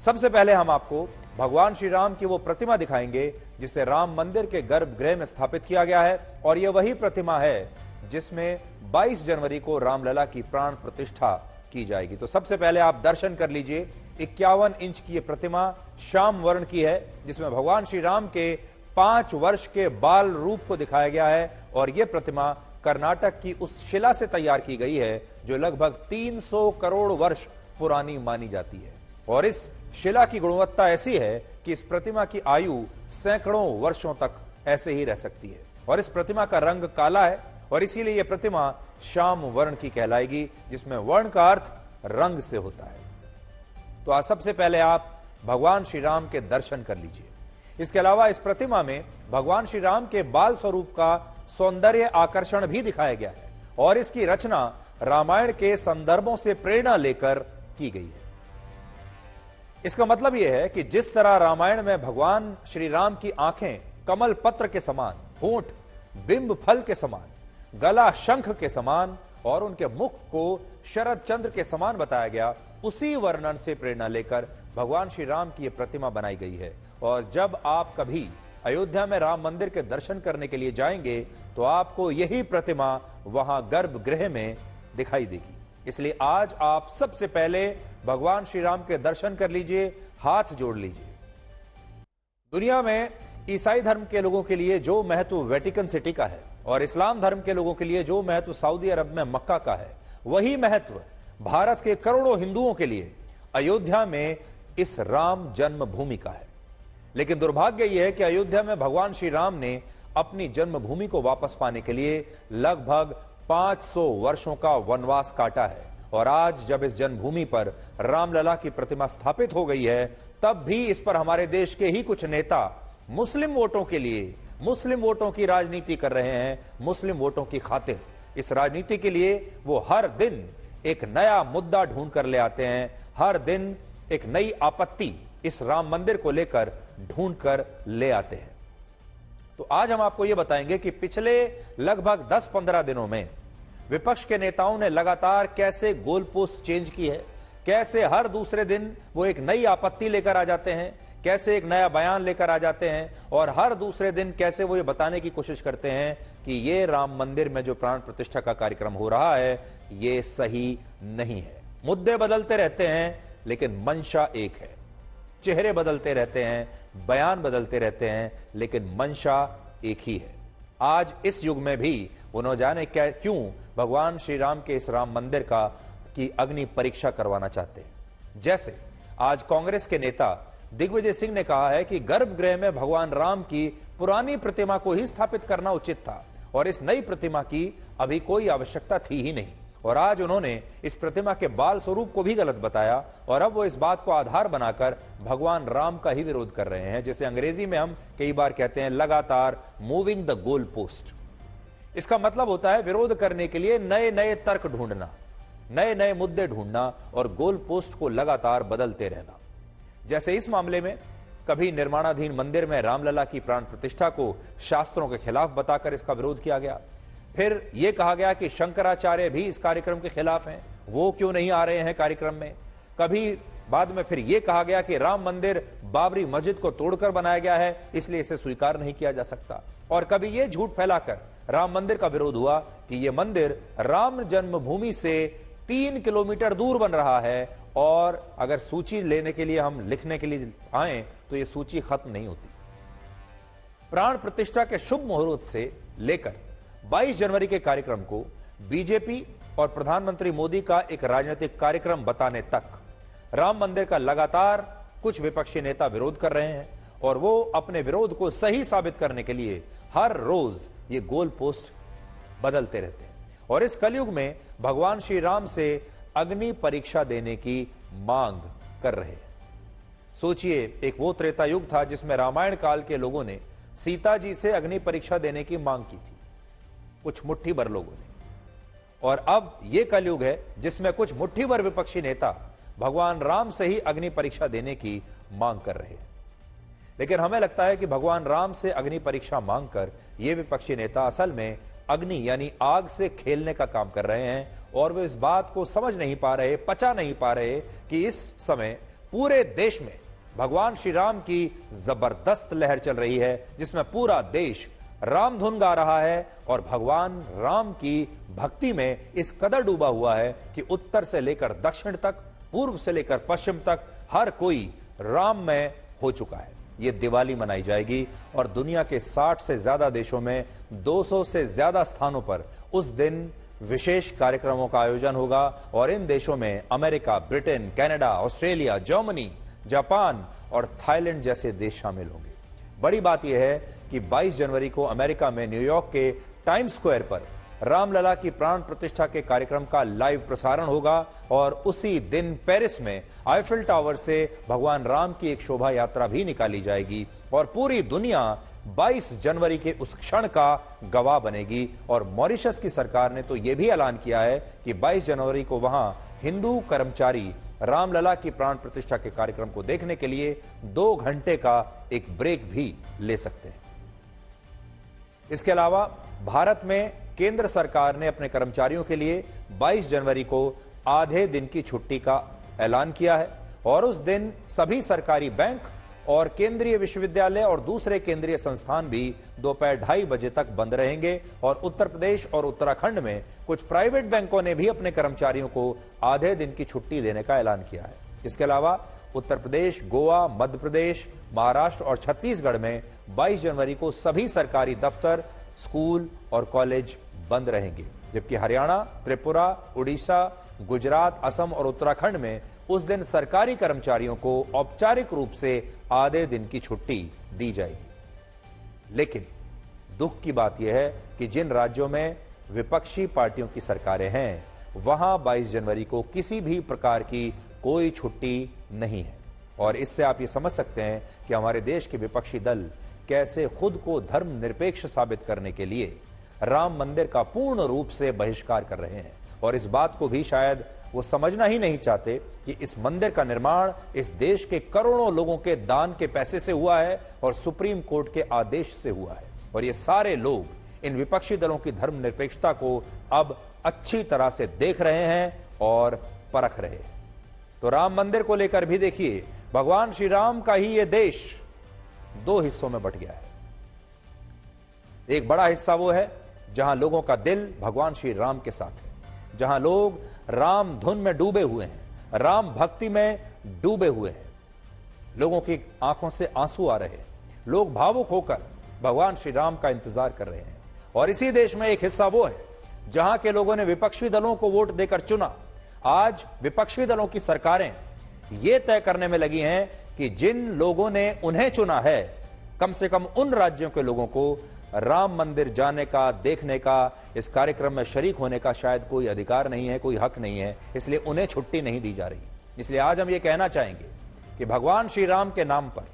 सबसे पहले हम आपको भगवान श्री राम की वो प्रतिमा दिखाएंगे जिसे राम मंदिर के गर्भगृह में स्थापित किया गया है, और यह वही प्रतिमा है जिसमें 22 जनवरी को रामलला की प्राण प्रतिष्ठा की जाएगी। तो सबसे पहले आप दर्शन कर लीजिए। 51 इंच की यह प्रतिमा श्याम वर्ण की है, जिसमें भगवान श्री राम के 5 वर्ष के बाल रूप को दिखाया गया है, और यह प्रतिमा कर्नाटक की उस शिला से तैयार की गई है जो लगभग 300 करोड़ वर्ष पुरानी मानी जाती है। और इस शिला की गुणवत्ता ऐसी है कि इस प्रतिमा की आयु सैकड़ों वर्षों तक ऐसे ही रह सकती है। और इस प्रतिमा का रंग काला है, और इसीलिए यह प्रतिमा श्याम वर्ण की कहलाएगी, जिसमें वर्ण का अर्थ रंग से होता है। तो आज सबसे पहले आप भगवान श्री राम के दर्शन कर लीजिए। इसके अलावा इस प्रतिमा में भगवान श्री राम के बाल स्वरूप का सौंदर्य आकर्षण भी दिखाया गया है, और इसकी रचना रामायण के संदर्भों से प्रेरणा लेकर की गई है। इसका मतलब यह है कि जिस तरह रामायण में भगवान श्री राम की आंखें कमल पत्र के समान, होंठ बिंब फल के समान, गला शंख के समान और उनके मुख को शरद चंद्र के समान बताया गया, उसी वर्णन से प्रेरणा लेकर भगवान श्री राम की यह प्रतिमा बनाई गई है। और जब आप कभी अयोध्या में राम मंदिर के दर्शन करने के लिए जाएंगे तो आपको यही प्रतिमा वहां गर्भगृह में दिखाई देगी। इसलिए आज आप सबसे पहले भगवान श्री राम के दर्शन कर लीजिए, हाथ जोड़ लीजिए। दुनिया में ईसाई धर्म के लोगों के लिए जो महत्व वेटिकन सिटी का है और इस्लाम धर्म के लोगों के लिए जो महत्व सऊदी अरब में मक्का का है, वही महत्व भारत के करोड़ों हिंदुओं के लिए अयोध्या में इस राम जन्मभूमि का है। लेकिन दुर्भाग्य यह है कि अयोध्या में भगवान श्री राम ने अपनी जन्मभूमि को वापस पाने के लिए लगभग 500 वर्षों का वनवास काटा है। और आज जब इस जन्मभूमि पर रामलला की प्रतिमा स्थापित हो गई है, तब भी इस पर हमारे देश के ही कुछ नेता मुस्लिम वोटों के लिए, मुस्लिम वोटों की राजनीति कर रहे हैं। मुस्लिम वोटों की खातिर इस राजनीति के लिए वो हर दिन एक नया मुद्दा ढूंढ कर ले आते हैं, हर दिन एक नई आपत्ति इस राम मंदिर को लेकर ढूंढ कर ले आते हैं। तो आज हम आपको यह बताएंगे कि पिछले लगभग 10-15 दिनों में विपक्ष के नेताओं ने लगातार कैसे गोल पोस्ट चेंज की है, कैसे हर दूसरे दिन वो एक नई आपत्ति लेकर आ जाते हैं, कैसे एक नया बयान लेकर आ जाते हैं, और हर दूसरे दिन कैसे वो ये बताने की कोशिश करते हैं कि ये राम मंदिर में जो प्राण प्रतिष्ठा का कार्यक्रम हो रहा है ये सही नहीं है। मुद्दे बदलते रहते हैं लेकिन मंशा एक है, चेहरे बदलते रहते हैं, बयान बदलते रहते हैं, लेकिन मंशा एक ही है। आज इस युग में भी उन्होंने जाने क्यों भगवान श्री राम के इस राम मंदिर की अग्नि परीक्षा करवाना चाहते हैं। जैसे आज कांग्रेस के नेता दिग्विजय सिंह ने कहा है कि गर्भगृह में भगवान राम की पुरानी प्रतिमा को ही स्थापित करना उचित था और इस नई प्रतिमा की अभी कोई आवश्यकता थी ही नहीं। और आज उन्होंने इस प्रतिमा के बाल स्वरूप को भी गलत बताया, और अब वो इस बात को आधार बनाकर भगवान राम का ही विरोध कर रहे हैं, जिसे अंग्रेजी में हम कई बार कहते हैं लगातार मूविंग द गोल पोस्ट। इसका मतलब होता है विरोध करने के लिए नए नए तर्क ढूंढना, नए नए मुद्दे ढूंढना और गोल पोस्ट को लगातार बदलते रहना। जैसे इस मामले में कभी निर्माणाधीन मंदिर में रामलला की प्राण प्रतिष्ठा को शास्त्रों के खिलाफ बताकर इसका विरोध किया गया, फिर यह कहा गया कि शंकराचार्य भी इस कार्यक्रम के खिलाफ हैं, वो क्यों नहीं आ रहे हैं कार्यक्रम में। कभी बाद में फिर यह कहा गया कि राम मंदिर बाबरी मस्जिद को तोड़कर बनाया गया है, इसलिए इसे स्वीकार नहीं किया जा सकता। और कभी यह झूठ फैलाकर राम मंदिर का विरोध हुआ कि यह मंदिर राम जन्मभूमि से 3 किलोमीटर दूर बन रहा है, और अगर सूची लेने के लिए हम लिखने के लिए आए तो यह सूची खत्म नहीं होती। प्राण प्रतिष्ठा के शुभ मुहूर्त से लेकर 22 जनवरी के कार्यक्रम को बीजेपी और प्रधानमंत्री मोदी का एक राजनीतिक कार्यक्रम बताने तक राम मंदिर का लगातार कुछ विपक्षी नेता विरोध कर रहे हैं, और वो अपने विरोध को सही साबित करने के लिए हर रोज ये गोल पोस्ट बदलते रहते हैं। और इस कलयुग में भगवान श्री राम से अग्नि परीक्षा देने की मांग कर रहे हैं। सोचिए, एक वो त्रेता युग था जिसमें रामायण काल के लोगों ने सीता जी से अग्नि परीक्षा देने की मांग की थी, कुछ मुट्ठी भर लोगों ने, और अब यह कलयुग है जिसमें कुछ मुट्ठी भर विपक्षी नेता भगवान राम से ही अग्नि परीक्षा देने की मांग कर रहे हैं। लेकिन हमें लगता है कि भगवान राम से अग्नि परीक्षा मांगकर ये विपक्षी नेता असल में अग्नि यानी आग से खेलने का काम कर रहे हैं, और वे इस बात को समझ नहीं पा रहे, पचा नहीं पा रहे कि इस समय पूरे देश में भगवान श्री राम की जबरदस्त लहर चल रही है, जिसमें पूरा देश राम धुन गा रहा है और भगवान राम की भक्ति में इस कदर डूबा हुआ है कि उत्तर से लेकर दक्षिण तक, पूर्व से लेकर पश्चिम तक हर कोई राममय हो चुका है। ये दिवाली मनाई जाएगी और दुनिया के 60 से ज्यादा देशों में 200 से ज्यादा स्थानों पर उस दिन विशेष कार्यक्रमों का आयोजन होगा और इन देशों में America, Britain, Canada, Australia, Germany, Japan और थाईलैंड जैसे देश शामिल होंगे। बड़ी बात यह है कि 22 जनवरी को अमेरिका में न्यूयॉर्क के टाइम्स स्क्वायर पर रामलला की प्राण प्रतिष्ठा के कार्यक्रम का लाइव प्रसारण होगा और उसी दिन पेरिस में आईफिल टावर से भगवान राम की एक शोभा यात्रा भी निकाली जाएगी और पूरी दुनिया 22 जनवरी के उस क्षण का गवाह बनेगी। और मॉरिशस की सरकार ने तो यह भी ऐलान किया है कि 22 जनवरी को वहां हिंदू कर्मचारी रामलला की प्राण प्रतिष्ठा के कार्यक्रम को देखने के लिए 2 घंटे का एक ब्रेक भी ले सकते हैं। इसके अलावा भारत में केंद्र सरकार ने अपने कर्मचारियों के लिए 22 जनवरी को आधे दिन की छुट्टी का ऐलान किया है और उस दिन सभी सरकारी बैंक और केंद्रीय विश्वविद्यालय और दूसरे केंद्रीय संस्थान भी दोपहर 2:30 बजे तक बंद रहेंगे। और उत्तर प्रदेश और उत्तराखंड में कुछ प्राइवेट बैंकों ने भी अपने कर्मचारियों को आधे दिन की छुट्टी देने का ऐलान किया है। इसके अलावा उत्तर प्रदेश, गोवा, मध्य प्रदेश, महाराष्ट्र और छत्तीसगढ़ में 22 जनवरी को सभी सरकारी दफ्तर, स्कूल और कॉलेज बंद रहेंगे, जबकि हरियाणा, त्रिपुरा, उड़ीसा, गुजरात, असम और उत्तराखंड में उस दिन सरकारी कर्मचारियों को औपचारिक रूप से आधे दिन की छुट्टी दी जाएगी। लेकिन दुख की बात यह है कि जिन राज्यों में विपक्षी पार्टियों की सरकारें हैं, वहां 22 जनवरी को किसी भी प्रकार की कोई छुट्टी नहीं है। और इससे आप ये समझ सकते हैं कि हमारे देश के विपक्षी दल कैसे खुद को धर्मनिरपेक्ष साबित करने के लिए राम मंदिर का पूर्ण रूप से बहिष्कार कर रहे हैं। और इस बात को भी शायद वो समझना ही नहीं चाहते कि इस मंदिर का निर्माण इस देश के करोड़ों लोगों के दान के पैसे से हुआ है और सुप्रीम कोर्ट के आदेश से हुआ है। और ये सारे लोग इन विपक्षी दलों की धर्मनिरपेक्षता को अब अच्छी तरह से देख रहे हैं और परख रहे हैं। तो राम मंदिर को लेकर भी देखिए, भगवान श्री राम का ही ये देश 2 हिस्सों में बंट गया है। एक बड़ा हिस्सा वो है जहां लोगों का दिल भगवान श्री राम के साथ है, जहां लोग राम धुन में डूबे हुए हैं, राम भक्ति में डूबे हुए हैं। लोगों की आंखों से आंसू आ रहे हैं, लोग भावुक होकर भगवान श्री राम का इंतजार कर रहे हैं। और इसी देश में एक हिस्सा वो है जहां के लोगों ने विपक्षी दलों को वोट देकर चुना। आज विपक्षी दलों की सरकारें यह तय करने में लगी हैं कि जिन लोगों ने उन्हें चुना है, कम से कम उन राज्यों के लोगों को राम मंदिर जाने का, देखने का, इस कार्यक्रम में शरीक होने का शायद कोई अधिकार नहीं है, कोई हक नहीं है, इसलिए उन्हें छुट्टी नहीं दी जा रही। इसलिए आज हम ये कहना चाहेंगे कि भगवान श्री राम के नाम पर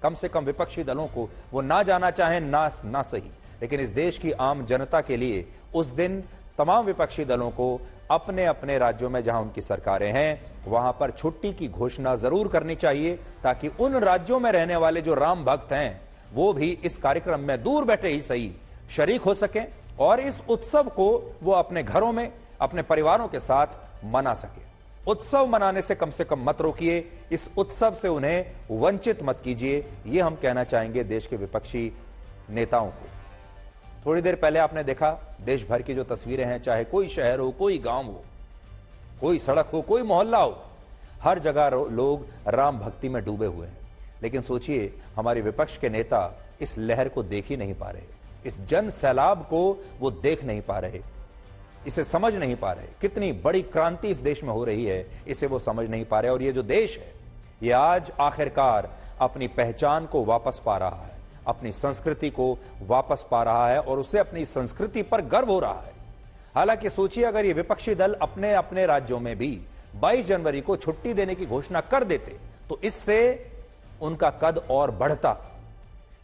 कम से कम विपक्षी दलों को वो ना जाना चाहें ना सही, लेकिन इस देश की आम जनता के लिए उस दिन तमाम विपक्षी दलों को अपने अपने राज्यों में जहां उनकी सरकारें हैं, वहां पर छुट्टी की घोषणा जरूर करनी चाहिए, ताकि उन राज्यों में रहने वाले जो राम भक्त हैं वो भी इस कार्यक्रम में दूर बैठे ही सही शरीक हो सकें और इस उत्सव को वो अपने घरों में, अपने परिवारों के साथ मना सके। उत्सव मनाने से कम मत रोकिए, इस उत्सव से उन्हें वंचित मत कीजिए, ये हम कहना चाहेंगे देश के विपक्षी नेताओं को। थोड़ी देर पहले आपने देखा देश भर की जो तस्वीरें हैं, चाहे कोई शहर हो, कोई गांव हो, कोई सड़क हो, कोई मोहल्ला हो, हर जगह लोग राम भक्ति में डूबे हुए हैं। लेकिन सोचिए, हमारे विपक्ष के नेता इस लहर को देख ही नहीं पा रहे, इस जन सैलाब को वो देख नहीं पा रहे, इसे समझ नहीं पा रहे। कितनी बड़ी क्रांति इस देश में हो रही है, इसे वो समझ नहीं पा रहे। और ये जो देश है, ये आज आखिरकार अपनी पहचान को वापस पा रहा है, अपनी संस्कृति को वापस पा रहा है और उसे अपनी संस्कृति पर गर्व हो रहा है। हालांकि सोचिए, अगर ये विपक्षी दल अपने अपने राज्यों में भी 22 जनवरी को छुट्टी देने की घोषणा कर देते तो इससे उनका कद और बढ़ता।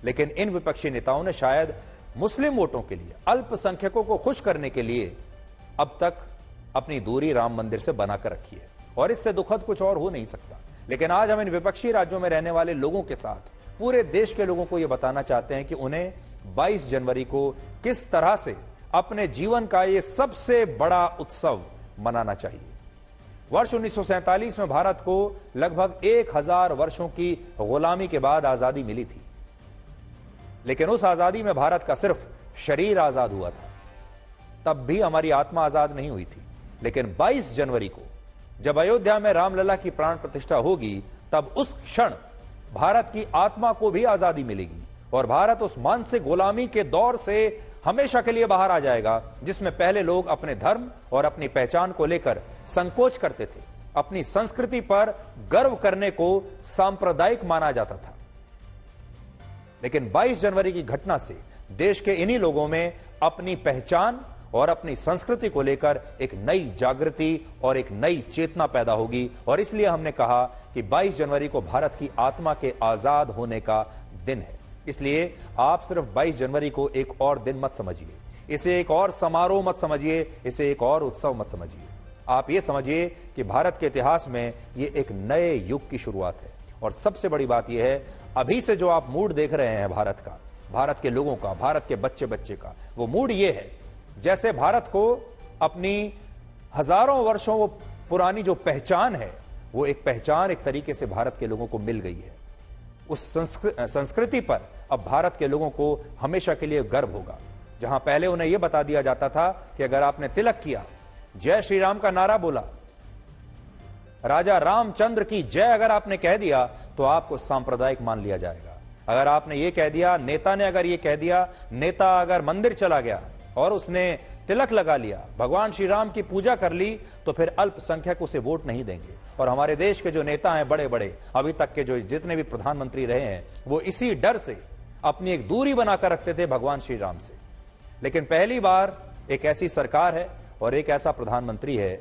लेकिन इन विपक्षी नेताओं ने शायद मुस्लिम वोटों के लिए, अल्पसंख्यकों को खुश करने के लिए अब तक अपनी दूरी राम मंदिर से बनाकर रखी है और इससे दुखद कुछ और हो नहीं सकता। लेकिन आज हम इन विपक्षी राज्यों में रहने वाले लोगों के साथ पूरे देश के लोगों को यह बताना चाहते हैं कि उन्हें 22 जनवरी को किस तरह से अपने जीवन का यह सबसे बड़ा उत्सव मनाना चाहिए। वर्ष 1947 में भारत को लगभग 1000 वर्षों की गुलामी के बाद आजादी मिली थी, लेकिन उस आजादी में भारत का सिर्फ शरीर आजाद हुआ था। तब भी हमारी आत्मा आजाद नहीं हुई थी। लेकिन 22 जनवरी को जब अयोध्या में रामलला की प्राण प्रतिष्ठा होगी, तब उस क्षण भारत की आत्मा को भी आजादी मिलेगी और भारत उस मानसिक गुलामी के दौर से हमेशा के लिए बाहर आ जाएगा, जिसमें पहले लोग अपने धर्म और अपनी पहचान को लेकर संकोच करते थे। अपनी संस्कृति पर गर्व करने को सांप्रदायिक माना जाता था। लेकिन 22 जनवरी की घटना से देश के इन्हीं लोगों में अपनी पहचान और अपनी संस्कृति को लेकर एक नई जागृति और एक नई चेतना पैदा होगी। और इसलिए हमने कहा कि 22 जनवरी को भारत की आत्मा के आजाद होने का दिन है। इसलिए आप सिर्फ 22 जनवरी को एक और दिन मत समझिए, इसे एक और समारोह मत समझिए, इसे एक और उत्सव मत समझिए। आप ये समझिए कि भारत के इतिहास में ये एक नए युग की शुरुआत है। और सबसे बड़ी बात यह है, अभी से जो आप मूड देख रहे हैं भारत का, भारत के लोगों का, भारत के बच्चे बच्चे का, वो मूड ये है जैसे भारत को अपनी हजारों वर्षों वो पुरानी जो पहचान है, वो एक पहचान एक तरीके से भारत के लोगों को मिल गई है। उस संस्कृति पर अब भारत के लोगों को हमेशा के लिए गर्व होगा। जहां पहले उन्हें यह बता दिया जाता था कि अगर आपने तिलक किया, जय श्री राम का नारा बोला, राजा रामचंद्र की जय अगर आपने कह दिया, तो आपको सांप्रदायिक मान लिया जाएगा। अगर आपने ये कह दिया, नेता ने अगर ये कह दिया, नेता अगर मंदिर चला गया और उसने तिलक लगा लिया, भगवान श्री राम की पूजा कर ली, तो फिर अल्पसंख्यक उसे वोट नहीं देंगे। और हमारे देश के जो नेता हैं बड़े बड़े, अभी तक के जो जितने भी प्रधानमंत्री रहे हैं, वो इसी डर से अपनी एक दूरी बनाकर रखते थे भगवान श्री राम से। लेकिन पहली बार एक ऐसी सरकार है और एक ऐसा प्रधानमंत्री है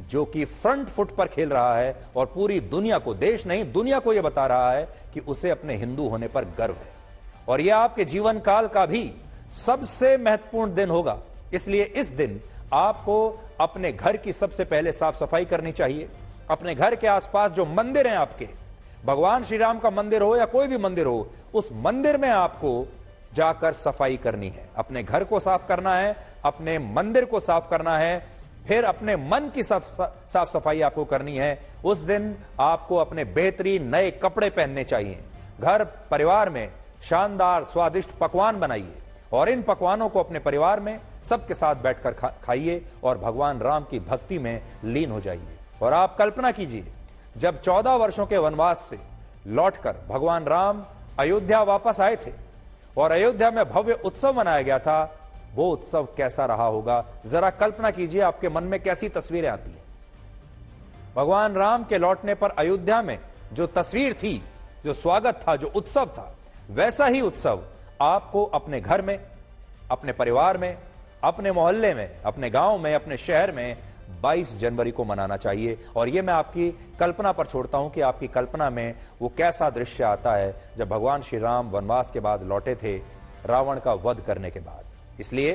जो कि फ्रंट फुट पर खेल रहा है और पूरी दुनिया को, देश नहीं दुनिया को यह बता रहा है कि उसे अपने हिंदू होने पर गर्व है। और यह आपके जीवन काल का भी सबसे महत्वपूर्ण दिन होगा। इसलिए इस दिन आपको अपने घर की सबसे पहले साफ सफाई करनी चाहिए। अपने घर के आसपास जो मंदिर हैं आपके, भगवान श्री राम का मंदिर हो या कोई भी मंदिर हो, उस मंदिर में आपको जाकर सफाई करनी है। अपने घर को साफ करना है, अपने मंदिर को साफ करना है, फिर अपने मन की साफ सफाई आपको करनी है। उस दिन आपको अपने बेहतरीन नए कपड़े पहनने चाहिए। घर परिवार में शानदार स्वादिष्ट पकवान बनाइए और इन पकवानों को अपने परिवार में सबके साथ बैठकर खाइए और भगवान राम की भक्ति में लीन हो जाइए। और आप कल्पना कीजिए, जब 14 वर्षों के वनवास से लौटकर भगवान राम अयोध्या वापस आए थे और अयोध्या में भव्य उत्सव मनाया गया था, वो उत्सव कैसा रहा होगा। जरा कल्पना कीजिए, आपके मन में कैसी तस्वीरें आती हैं। भगवान राम के लौटने पर अयोध्या में जो तस्वीर थी, जो स्वागत था, जो उत्सव था, वैसा ही उत्सव आपको अपने घर में, अपने परिवार में, अपने मोहल्ले में, अपने गांव में, अपने शहर में 22 जनवरी को मनाना चाहिए। और यह मैं आपकी कल्पना पर छोड़ता हूं कि आपकी कल्पना में वो कैसा दृश्य आता है जब भगवान श्री राम वनवास के बाद लौटे थे, रावण का वध करने के बाद। इसलिए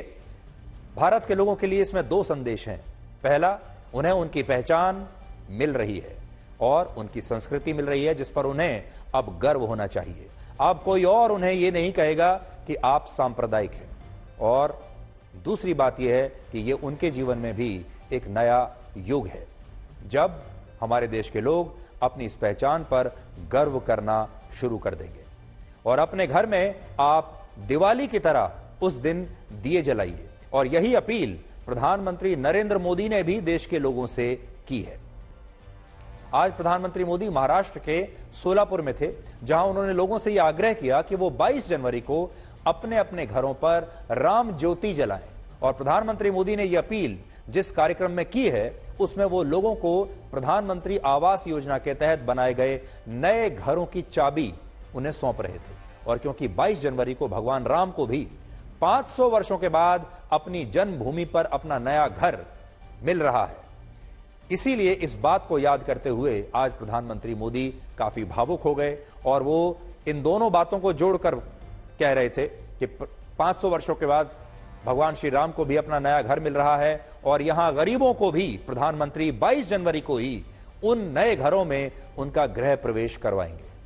भारत के लोगों के लिए इसमें 2 संदेश हैं। पहला, उन्हें उनकी पहचान मिल रही है और उनकी संस्कृति मिल रही है, जिस पर उन्हें अब गर्व होना चाहिए। अब कोई और उन्हें यह नहीं कहेगा कि आप सांप्रदायिक हैं। और दूसरी बात यह है कि यह उनके जीवन में भी एक नया युग है, जब हमारे देश के लोग अपनी इस पहचान पर गर्व करना शुरू कर देंगे। और अपने घर में आप दिवाली की तरह उस दिन दिए जलाइए। और यही अपील प्रधानमंत्री नरेंद्र मोदी ने भी देश के लोगों से की है। आज प्रधानमंत्री मोदी महाराष्ट्र के सोलापुर में थे, जहां उन्होंने लोगों से यह आग्रह किया कि वो 22 जनवरी को अपने अपने घरों पर राम ज्योति जलाएं। और प्रधानमंत्री मोदी ने यह अपील जिस कार्यक्रम में की है, उसमें वो लोगों को प्रधानमंत्री आवास योजना के तहत बनाए गए नए घरों की चाबी उन्हें सौंप रहे थे। और क्योंकि 22 जनवरी को भगवान राम को भी 500 वर्षों के बाद अपनी जन्मभूमि पर अपना नया घर मिल रहा है, इसीलिए इस बात को याद करते हुए आज प्रधानमंत्री मोदी काफी भावुक हो गए और वो इन दोनों बातों को जोड़कर कह रहे थे कि 500 वर्षों के बाद भगवान श्री राम को भी अपना नया घर मिल रहा है और यहां गरीबों को भी प्रधानमंत्री 22 जनवरी को ही उन नए घरों में उनका गृह प्रवेश करवाएंगे।